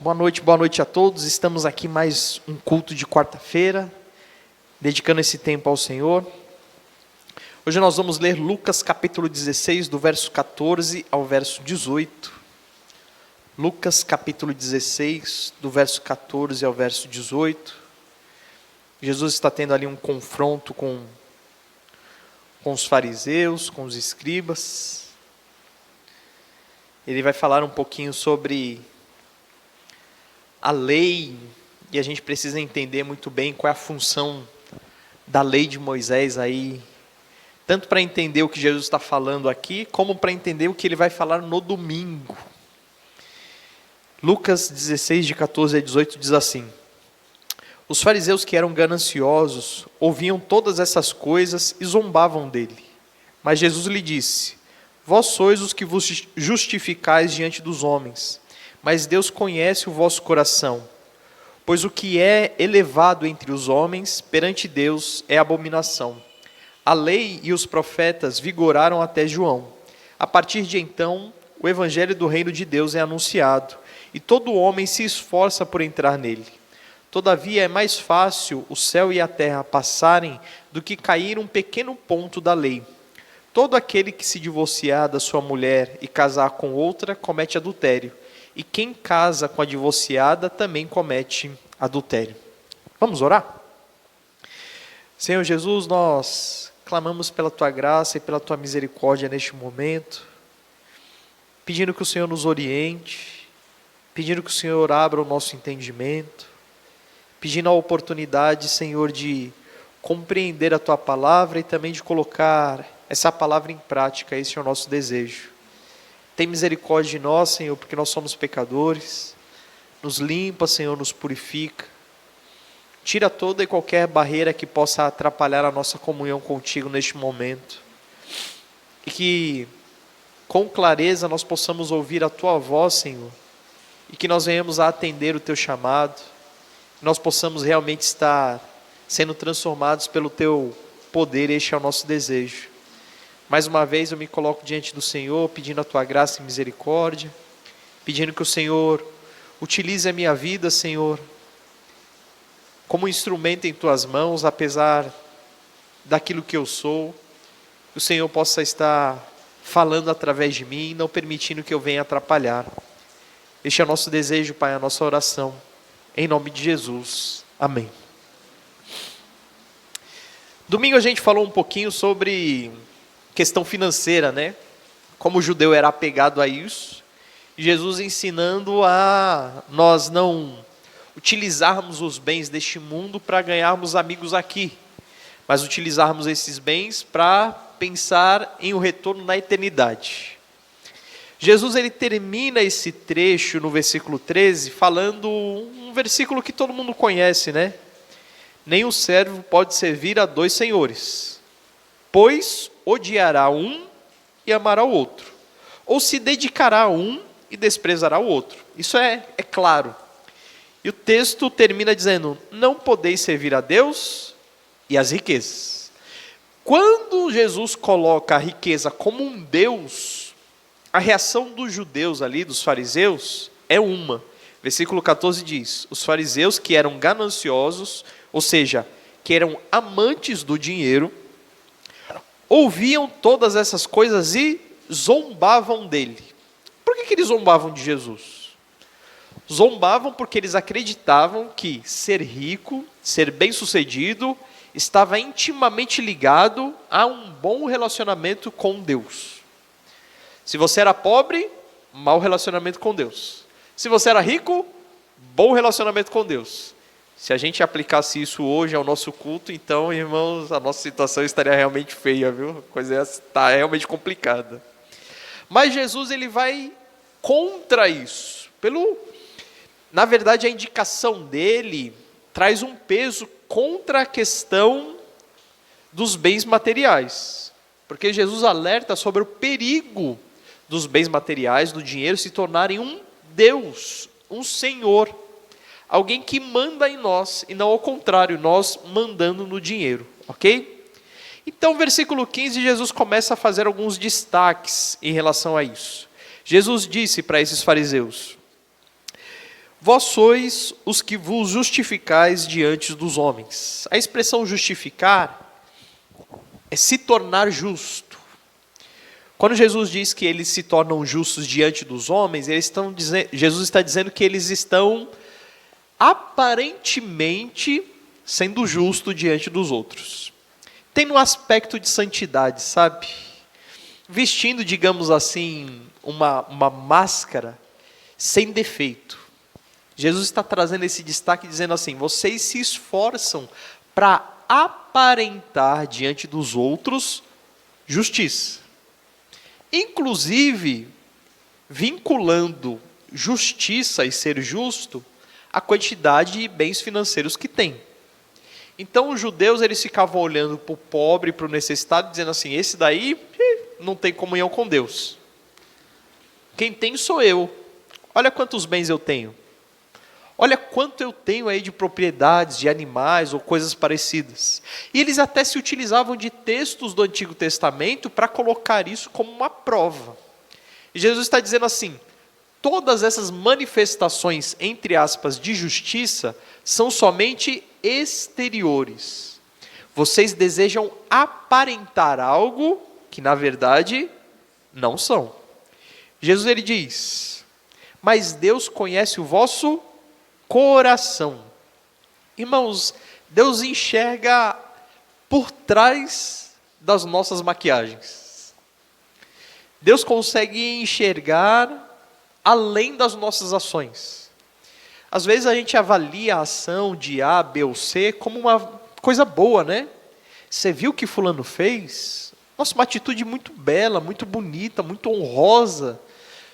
Boa noite a todos. Estamos aqui mais um culto de quarta-feira, dedicando esse tempo ao Senhor. Hoje nós vamos ler Lucas capítulo 16, do verso 14 ao verso 18. Lucas capítulo 16, do verso 14 ao verso 18. Jesus está tendo ali um confronto com os fariseus, com os escribas. Ele vai falar um pouquinho sobre a lei, e a gente precisa entender muito bem qual é a função da lei de Moisés aí, tanto para entender o que Jesus está falando aqui, como para entender o que ele vai falar no domingo. Lucas 16, de 14 a 18, diz assim: Os fariseus que eram gananciosos ouviam todas essas coisas e zombavam dele. Mas Jesus lhe disse: Vós sois os que vos justificais diante dos homens, mas Deus conhece o vosso coração. Pois o que é elevado entre os homens, perante Deus, é abominação. A lei e os profetas vigoraram até João. A partir de então, o evangelho do reino de Deus é anunciado, e todo homem se esforça por entrar nele. Todavia é mais fácil o céu e a terra passarem do que cair um pequeno ponto da lei. Todo aquele que se divorciar da sua mulher e casar com outra, comete adultério. E quem casa com a divorciada também comete adultério. Vamos orar? Senhor Jesus, nós clamamos pela Tua graça e pela Tua misericórdia neste momento, pedindo que o Senhor nos oriente, pedindo que o Senhor abra o nosso entendimento, pedindo a oportunidade, Senhor, de compreender a Tua palavra e também de colocar essa palavra em prática. Esse é o nosso desejo. Tem misericórdia de nós, Senhor, porque nós somos pecadores. Nos limpa, Senhor, nos purifica. Tira toda e qualquer barreira que possa atrapalhar a nossa comunhão contigo neste momento. E que, com clareza, nós possamos ouvir a Tua voz, Senhor. E que nós venhamos a atender o Teu chamado. Que nós possamos realmente estar sendo transformados pelo Teu poder. Este é o nosso desejo. Mais uma vez eu me coloco diante do Senhor, pedindo a Tua graça e misericórdia, pedindo que o Senhor utilize a minha vida, Senhor, como instrumento em Tuas mãos, apesar daquilo que eu sou, que o Senhor possa estar falando através de mim, não permitindo que eu venha atrapalhar. Este é o nosso desejo, Pai, a nossa oração, em nome de Jesus. Amém. Domingo a gente falou um pouquinho sobre questão financeira, né? Como o judeu era apegado a isso, Jesus ensinando a nós não utilizarmos os bens deste mundo para ganharmos amigos aqui, mas utilizarmos esses bens para pensar em um retorno na eternidade. Jesus ele termina esse trecho no versículo 13 falando um versículo que todo mundo conhece, né? Nenhum servo pode servir a dois senhores, pois odiará um e amará o outro, ou se dedicará a um e desprezará o outro. Isso é claro. E o texto termina dizendo: não podeis servir a Deus e as riquezas. Quando Jesus coloca a riqueza como um Deus, a reação dos judeus ali, dos fariseus, é uma. Versículo 14 diz: os fariseus que eram gananciosos, ou seja, que eram amantes do dinheiro, ouviam todas essas coisas e zombavam dele. Por que eles zombavam de Jesus? Zombavam porque eles acreditavam que ser rico, ser bem-sucedido, estava intimamente ligado a um bom relacionamento com Deus. Se você era pobre, mau relacionamento com Deus. Se você era rico, bom relacionamento com Deus. Se a gente aplicasse isso hoje ao nosso culto, então, irmãos, a nossa situação estaria realmente feia, viu? A coisa está realmente complicada. Mas Jesus ele vai contra isso. Na verdade, a indicação dele traz um peso contra a questão dos bens materiais. Porque Jesus alerta sobre o perigo dos bens materiais, do dinheiro, se tornarem um Deus, um Senhor. Alguém que manda em nós, e não ao contrário, nós mandando no dinheiro, ok? Então, versículo 15, Jesus começa a fazer alguns destaques em relação a isso. Jesus disse para esses fariseus: vós sois os que vos justificais diante dos homens. A expressão justificar é se tornar justo. Quando Jesus diz que eles se tornam justos diante dos homens, Jesus está dizendo que eles estão aparentemente sendo justos diante dos outros. Tem no aspecto de santidade, sabe? Vestindo, digamos assim, uma máscara sem defeito. Jesus está trazendo esse destaque dizendo assim: vocês se esforçam para aparentar diante dos outros justiça. Inclusive, vinculando justiça e ser justo à quantidade de bens financeiros que tem. Então, os judeus eles ficavam olhando para o pobre, para o necessitado, dizendo assim: esse daí não tem comunhão com Deus. Quem tem sou eu. Olha quantos bens eu tenho. Olha quanto eu tenho aí de propriedades, de animais ou coisas parecidas. E eles até se utilizavam de textos do Antigo Testamento para colocar isso como uma prova. E Jesus está dizendo assim: todas essas manifestações, entre aspas, de justiça, são somente exteriores. Vocês desejam aparentar algo que, na verdade, não são. Jesus ele diz: mas Deus conhece o vosso coração. Irmãos, Deus enxerga por trás das nossas maquiagens. Deus consegue enxergar além das nossas ações. Às vezes a gente avalia a ação de A, B ou C como uma coisa boa, né? Você viu o que fulano fez? Nossa, uma atitude muito bela, muito bonita, muito honrosa.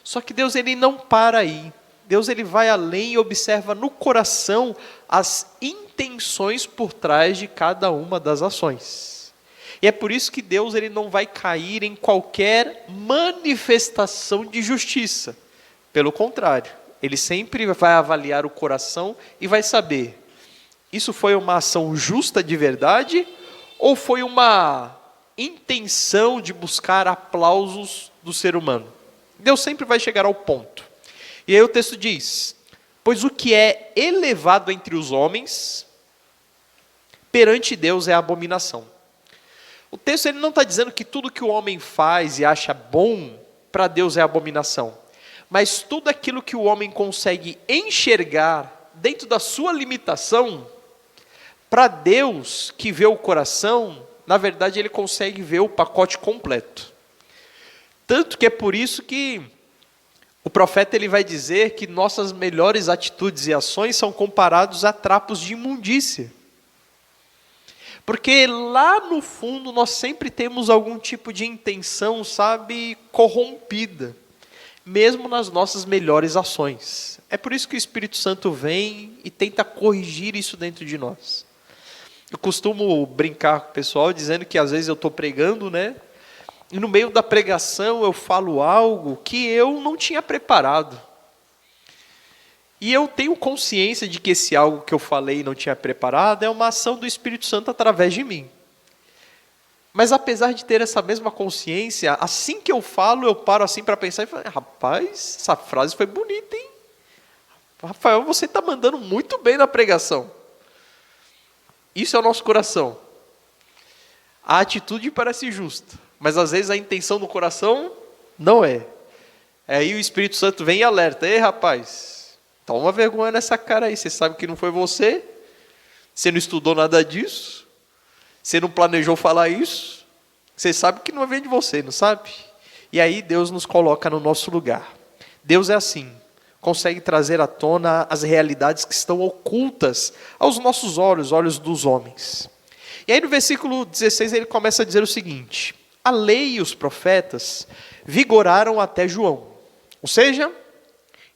Só que Deus ele não para aí. Deus ele vai além e observa no coração as intenções por trás de cada uma das ações. E é por isso que Deus ele não vai cair em qualquer manifestação de justiça. Pelo contrário, ele sempre vai avaliar o coração e vai saber: isso foi uma ação justa de verdade ou foi uma intenção de buscar aplausos do ser humano? Deus sempre vai chegar ao ponto. E aí o texto diz: pois o que é elevado entre os homens, perante Deus é abominação. O texto ele não está dizendo que tudo que o homem faz e acha bom, para Deus é abominação. Mas tudo aquilo que o homem consegue enxergar dentro da sua limitação, para Deus que vê o coração, na verdade ele consegue ver o pacote completo. Tanto que é por isso que o profeta ele vai dizer que nossas melhores atitudes e ações são comparados a trapos de imundícia. Porque lá no fundo nós sempre temos algum tipo de intenção, sabe, corrompida. Mesmo nas nossas melhores ações. É por isso que o Espírito Santo vem e tenta corrigir isso dentro de nós. Eu costumo brincar com o pessoal dizendo que às vezes eu estou pregando, né? E no meio da pregação eu falo algo que eu não tinha preparado. E eu tenho consciência de que esse algo que eu falei e não tinha preparado é uma ação do Espírito Santo através de mim. Mas apesar de ter essa mesma consciência, assim que eu falo, eu paro assim para pensar e falo: rapaz, essa frase foi bonita, hein? Rafael, você está mandando muito bem na pregação. Isso é o nosso coração. A atitude parece justa, mas às vezes a intenção do coração não é. Aí o Espírito Santo vem e alerta: ei rapaz, toma vergonha nessa cara aí, você sabe que não foi você? Você não estudou nada disso? Você não planejou falar isso? Você sabe que não vem de você, não sabe? E aí Deus nos coloca no nosso lugar. Deus é assim, consegue trazer à tona as realidades que estão ocultas aos nossos olhos dos homens. E aí no versículo 16 ele começa a dizer o seguinte: a lei e os profetas vigoraram até João. Ou seja,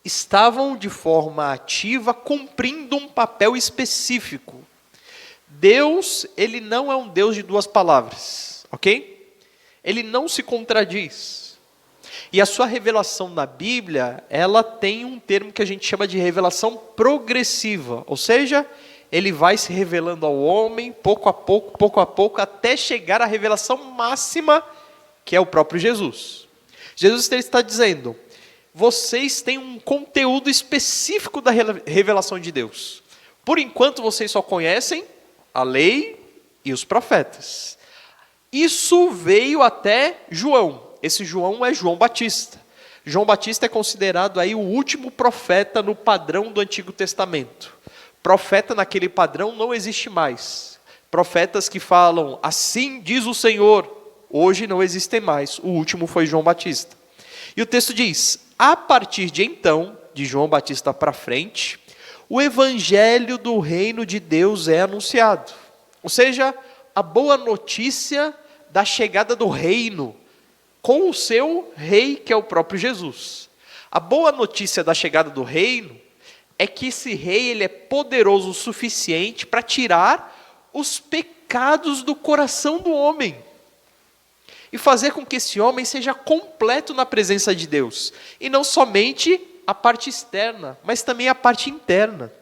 estavam de forma ativa cumprindo um papel específico. Deus, ele não é um Deus de duas palavras, ok? Ele não se contradiz. E a sua revelação na Bíblia, ela tem um termo que a gente chama de revelação progressiva. Ou seja, ele vai se revelando ao homem, pouco a pouco, até chegar à revelação máxima, que é o próprio Jesus. Jesus está dizendo: vocês têm um conteúdo específico da revelação de Deus. Por enquanto vocês só conhecem a lei e os profetas. Isso veio até João. Esse João é João Batista. João Batista é considerado aí o último profeta no padrão do Antigo Testamento. Profeta naquele padrão não existe mais. Profetas que falam, assim diz o Senhor, hoje não existem mais. O último foi João Batista. E o texto diz, a partir de então, de João Batista para frente, o evangelho do reino de Deus é anunciado. Ou seja, a boa notícia da chegada do reino, com o seu rei, que é o próprio Jesus. A boa notícia da chegada do reino é que esse rei ele é poderoso o suficiente para tirar os pecados do coração do homem e fazer com que esse homem seja completo na presença de Deus, e não somente a parte externa, mas também a parte interna.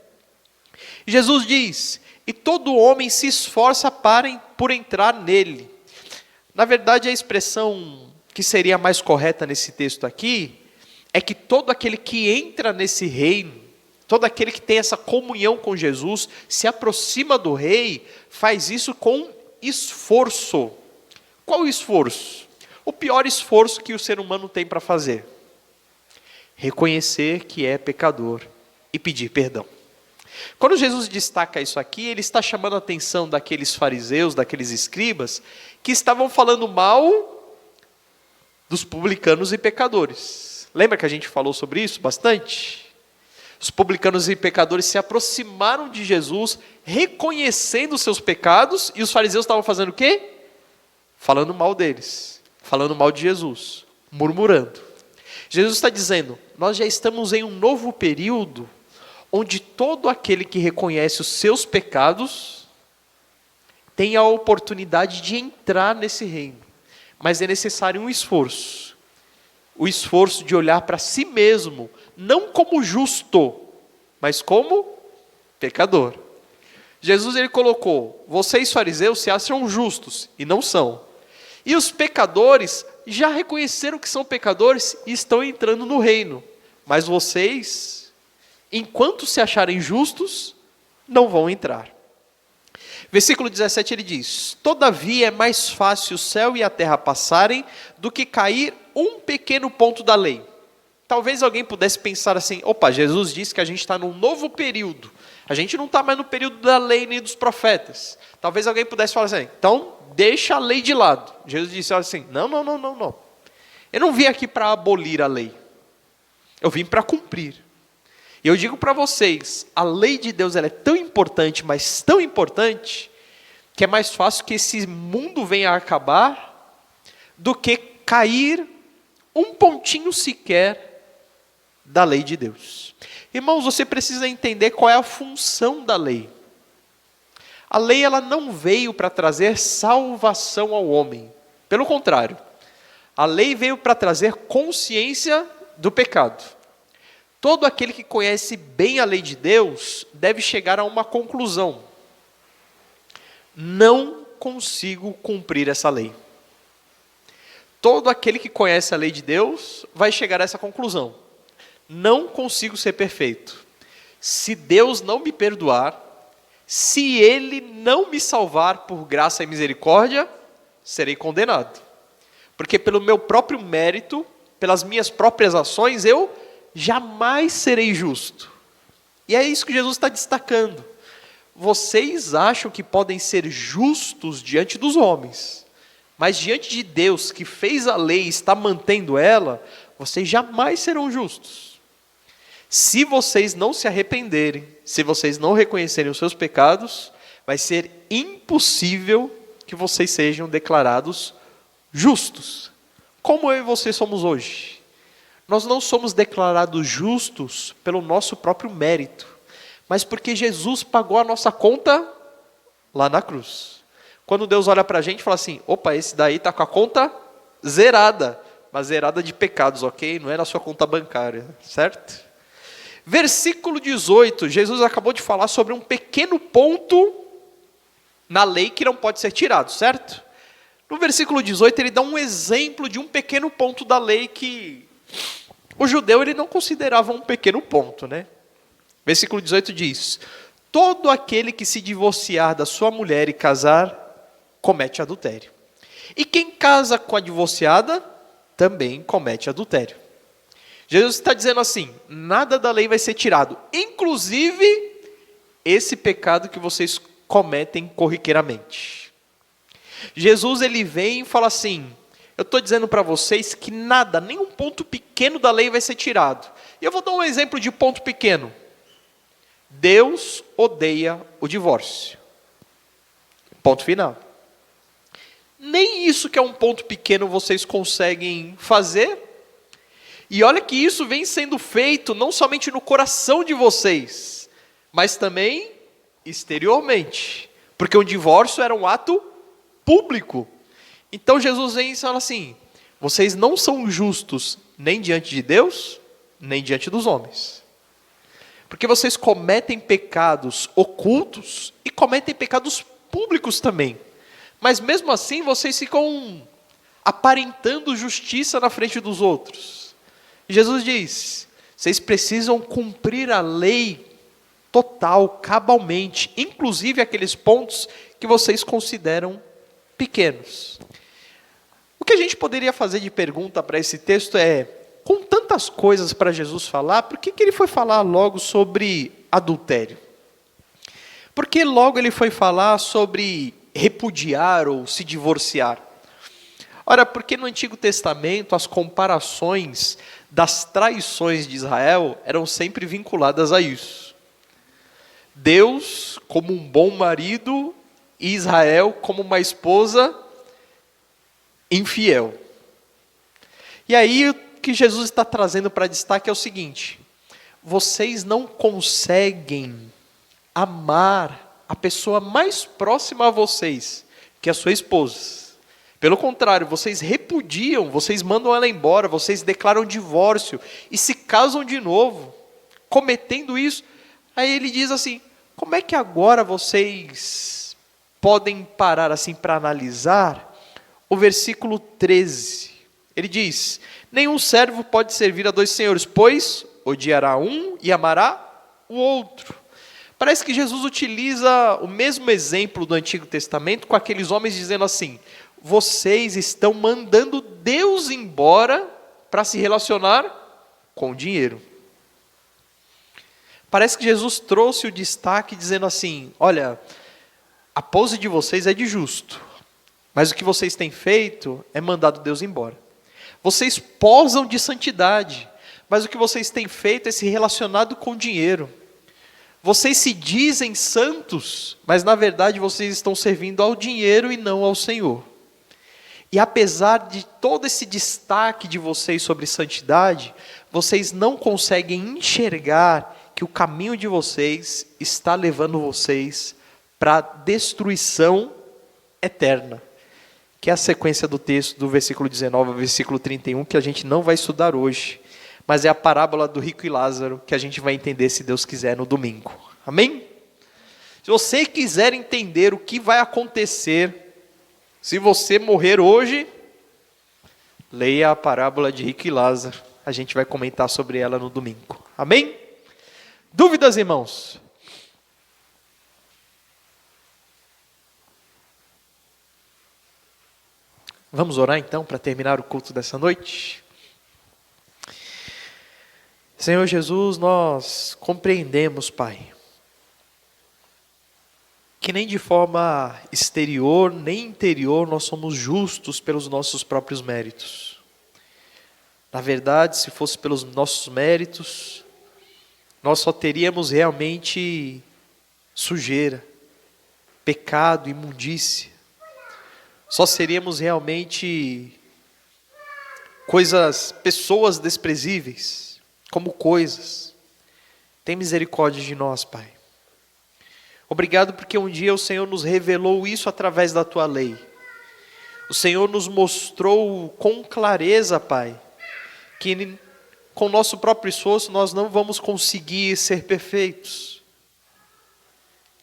Jesus diz, e todo homem se esforça por entrar nele. Na verdade, a expressão que seria mais correta nesse texto aqui, é que todo aquele que entra nesse reino, todo aquele que tem essa comunhão com Jesus, se aproxima do rei, faz isso com esforço. Qual o esforço? O pior esforço que o ser humano tem para fazer. Reconhecer que é pecador e pedir perdão. Quando Jesus destaca isso aqui, ele está chamando a atenção daqueles fariseus, daqueles escribas, que estavam falando mal dos publicanos e pecadores. Lembra que a gente falou sobre isso bastante? Os publicanos e pecadores se aproximaram de Jesus, reconhecendo os seus pecados, e os fariseus estavam fazendo o quê? Falando mal deles, falando mal de Jesus, murmurando. Jesus está dizendo, nós já estamos em um novo período, onde todo aquele que reconhece os seus pecados, tem a oportunidade de entrar nesse reino. Mas é necessário um esforço. O esforço de olhar para si mesmo, não como justo, mas como pecador. Jesus ele colocou, vocês fariseus se acham justos, e não são. E os pecadores já reconheceram que são pecadores e estão entrando no reino. Mas vocês, enquanto se acharem justos, não vão entrar. Versículo 17 ele diz, todavia é mais fácil o céu e a terra passarem do que cair um pequeno ponto da lei. Talvez alguém pudesse pensar assim, opa, Jesus disse que a gente está num novo período. A gente não está mais no período da lei nem dos profetas. Talvez alguém pudesse falar assim, então deixa a lei de lado. Jesus disse assim, não. Eu não vim aqui para abolir a lei. Eu vim para cumprir. E eu digo para vocês, a lei de Deus ela é tão importante, mas tão importante, que é mais fácil que esse mundo venha a acabar, do que cair um pontinho sequer da lei de Deus. Irmãos, você precisa entender qual é a função da lei. A lei ela não veio para trazer salvação ao homem. Pelo contrário, a lei veio para trazer consciência do pecado. Todo aquele que conhece bem a lei de Deus deve chegar a uma conclusão. Não consigo cumprir essa lei. Todo aquele que conhece a lei de Deus vai chegar a essa conclusão. Não consigo ser perfeito. Se Deus não me perdoar, se Ele não me salvar por graça e misericórdia, serei condenado. Porque pelo meu próprio mérito, pelas minhas próprias ações, eu jamais serei justo. E é isso que Jesus está destacando. Vocês acham que podem ser justos diante dos homens, mas diante de Deus que fez a lei e está mantendo ela, vocês jamais serão justos. Se vocês não se arrependerem, se vocês não reconhecerem os seus pecados, vai ser impossível que vocês sejam declarados justos. Como eu e você somos hoje. Nós não somos declarados justos pelo nosso próprio mérito, mas porque Jesus pagou a nossa conta lá na cruz. Quando Deus olha para a gente e fala assim, opa, esse daí está com a conta zerada, mas zerada de pecados, ok? Não é na sua conta bancária, certo? Versículo 18, Jesus acabou de falar sobre um pequeno ponto na lei que não pode ser tirado, certo? No versículo 18 ele dá um exemplo de um pequeno ponto da lei que o judeu ele não considerava um pequeno ponto, né? Versículo 18 diz: todo aquele que se divorciar da sua mulher e casar, comete adultério. E quem casa com a divorciada, também comete adultério. Jesus está dizendo assim, nada da lei vai ser tirado, inclusive esse pecado que vocês cometem corriqueiramente. Jesus ele vem e fala assim, eu estou dizendo para vocês que nada, nem um ponto pequeno da lei vai ser tirado. E eu vou dar um exemplo de ponto pequeno. Deus odeia o divórcio. Ponto final. Nem isso que é um ponto pequeno vocês conseguem fazer. E olha que isso vem sendo feito não somente no coração de vocês, mas também exteriormente. Porque o divórcio era um ato público. Então Jesus vem e fala assim, vocês não são justos nem diante de Deus, nem diante dos homens. Porque vocês cometem pecados ocultos e cometem pecados públicos também. Mas mesmo assim vocês ficam aparentando justiça na frente dos outros. E Jesus diz, vocês precisam cumprir a lei total, cabalmente, inclusive aqueles pontos que vocês consideram pequenos. O que a gente poderia fazer de pergunta para esse texto é, com tantas coisas para Jesus falar, por que ele foi falar logo sobre adultério? Por que logo ele foi falar sobre repudiar ou se divorciar? Ora, porque no Antigo Testamento as comparações das traições de Israel eram sempre vinculadas a isso. Deus como um bom marido e Israel como uma esposa infiel. E aí o que Jesus está trazendo para destaque é o seguinte, vocês não conseguem amar a pessoa mais próxima a vocês, que é a sua esposa. Pelo contrário, vocês repudiam, vocês mandam ela embora, vocês declaram divórcio e se casam de novo, cometendo isso. Aí ele diz assim, como é que agora vocês podem parar assim para analisar o versículo 13? Ele diz, nenhum servo pode servir a dois senhores, pois odiará um e amará o outro. Parece que Jesus utiliza o mesmo exemplo do Antigo Testamento com aqueles homens dizendo assim, vocês estão mandando Deus embora para se relacionar com o dinheiro. Parece que Jesus trouxe o destaque dizendo assim, olha, a pose de vocês é de justo, mas o que vocês têm feito é mandado Deus embora. Vocês posam de santidade, mas o que vocês têm feito é se relacionado com o dinheiro. Vocês se dizem santos, mas na verdade vocês estão servindo ao dinheiro e não ao Senhor. E apesar de todo esse destaque de vocês sobre santidade, vocês não conseguem enxergar que o caminho de vocês está levando vocês para a destruição eterna. Que é a sequência do texto do versículo 19 ao versículo 31, que a gente não vai estudar hoje. Mas é a parábola do rico e Lázaro, que a gente vai entender, se Deus quiser, no domingo. Amém? Se você quiser entender o que vai acontecer se você morrer hoje, leia a parábola de rico e Lázaro. A gente vai comentar sobre ela no domingo. Amém? Dúvidas, irmãos? Vamos orar então para terminar o culto dessa noite? Senhor Jesus, nós compreendemos, Pai, que nem de forma exterior, nem interior, nós somos justos pelos nossos próprios méritos. Na verdade, se fosse pelos nossos méritos, nós só teríamos realmente sujeira, pecado, imundícia. Só seríamos realmente pessoas desprezíveis, como coisas. Tem misericórdia de nós, Pai. Obrigado porque um dia o Senhor nos revelou isso através da Tua lei. O Senhor nos mostrou com clareza, Pai, que com o nosso próprio esforço nós não vamos conseguir ser perfeitos.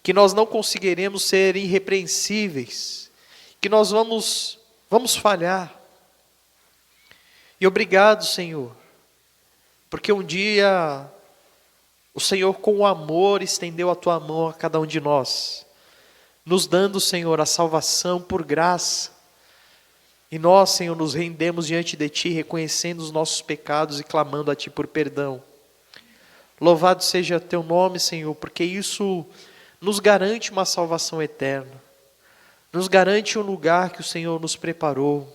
Que nós não conseguiremos ser irrepreensíveis. Que nós vamos falhar. E obrigado, Senhor, Porque um dia o Senhor, com o amor, estendeu a tua mão a cada um de nós, nos dando, Senhor, a salvação por graça. E nós, Senhor, nos rendemos diante de Ti, reconhecendo os nossos pecados e clamando a Ti por perdão. Louvado seja Teu nome, Senhor, porque isso nos garante uma salvação eterna, nos garante um lugar que o Senhor nos preparou.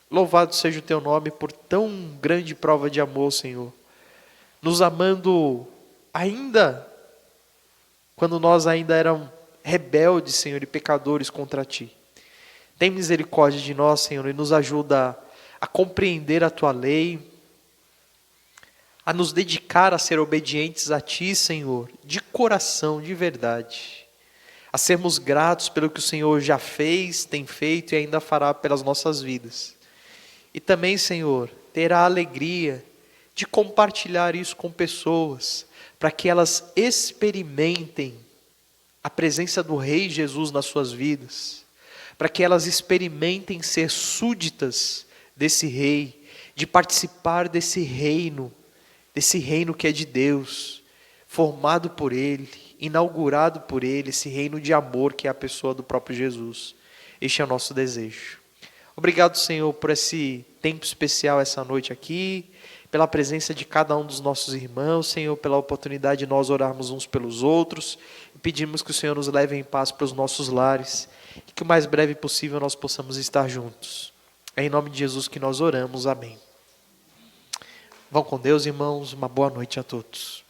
Louvado seja o Teu nome por tão grande prova de amor, Senhor, nos amando ainda quando nós ainda éramos rebeldes, Senhor, e pecadores contra Ti. Tem misericórdia de nós, Senhor, e nos ajuda a compreender a Tua lei, a nos dedicar a ser obedientes a Ti, Senhor, de coração, de verdade, a sermos gratos pelo que o Senhor já fez, tem feito e ainda fará pelas nossas vidas. E também, Senhor, ter a alegria de compartilhar isso com pessoas, para que elas experimentem a presença do Rei Jesus nas suas vidas, para que elas experimentem ser súditas desse Rei, de participar desse reino que é de Deus, formado por Ele, inaugurado por Ele, esse reino de amor que é a pessoa do próprio Jesus. Este é o nosso desejo. Obrigado, Senhor, por esse tempo especial essa noite aqui, pela presença de cada um dos nossos irmãos, Senhor, pela oportunidade de nós orarmos uns pelos outros, e pedimos que o Senhor nos leve em paz para os nossos lares, e que o mais breve possível nós possamos estar juntos. É em nome de Jesus que nós oramos, amém. Vão com Deus, irmãos, uma boa noite a todos.